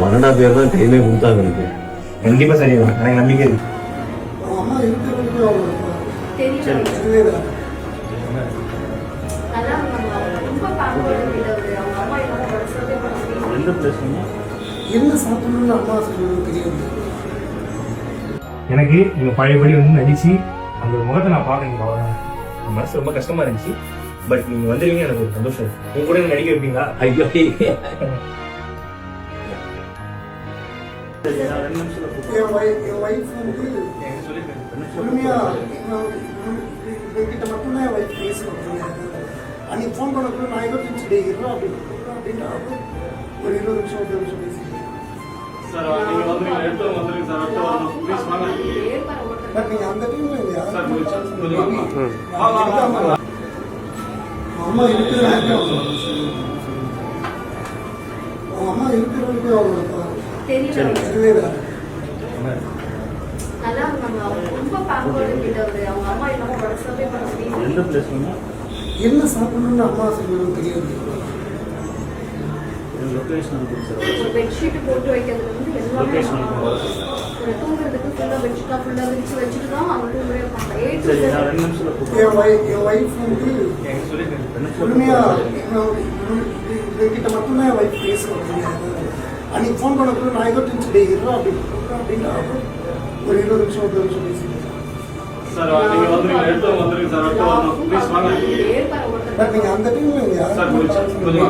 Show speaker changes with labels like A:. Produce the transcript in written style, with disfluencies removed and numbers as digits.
A: 1.5 பேர் தான் டைமே கொடுத்தாங்க எனக்கு.
B: கண்டிப்பா சரியா எனக்கு நம்பிக்கை இருக்கு.
C: எந்த பிளேஸ்
D: என்ன சாப்பிடணும்னு அம்மா சொல்றது தெரியாது.
B: எனக்கு நீங்க பழையபடி வந்து நடிச்சு அந்த முகத்தை நான் பார்க்கணும். அவ்வளவுதான். மனசு ரொம்ப கஷ்டமா இருந்துச்சு. பட் நீங்க வந்துருவீங்க எனக்கு ஒரு சந்தோஷம். உங்க கூட நடிக்க வைப்பீங்களா?
A: ஐயோ
D: என் வைஃப் வந்து உண்மையா என்கிட்ட மட்டும்தான் என் வைஃப் பேசுவாங்க. அன்னைக்கு ஃபோன் பண்ணக்குள்ள நான் ஏதோ டே இருறோம் அப்படின்ட்டு ஒரு 20 நிமிஷம் 30 நிமிஷம் பேசிட்டேன்.
C: சார் நீங்க வந்து எடுத்து வந்துருங்க சார். அடுத்து வரணும் ப்ளீஸ் வாங்க.
D: பட் நீங்க அந்த டைம்ல இல்லையா
C: சார் கொஞ்சம்
D: அம்மா இருக்கிறாங்க. அம்மா இருக்கிறவங்களுக்கு அவங்க தெரியல.
C: எந்த பிளேஸ்
D: என்ன சாப்பிடணும்னு அம்மா சொல்றது தெரியாது.
C: லொகேஷன் இருக்கு சார்.
E: பெட்ஷீட் போட்டு வைக்கிறதுல இருந்து எல்லாமே தூங்குறதுக்கு ஃபுல்லா பெட்ஷீட்டா ஃபுல்லா விரிச்சு வச்சுட்டு தான் அவங்க தூங்கவே இருப்பாங்க.
C: சரி நான் 2 நிமிஷத்துல
D: என் வைஃப் வந்து உண்மையா என்கிட்ட மட்டும்தான் என் வைஃப் பேசுவாங்க. அன்னைக்கு ஃபோன் பண்ணக்குள்ள நான் ஏதோ டே இருறோம் அப்படின்ட்டு ஒரு 20 நிமிஷம் 30 நிமிஷம் பேசிட்டேன்.
C: சார் நீங்க வந்து எடுத்து வந்துருங்க சார். அடுத்து வரணும் ப்ளீஸ் வாங்க.
D: பட் நீங்க அந்த டைம்ல இல்லையா
C: சார் கொஞ்சம்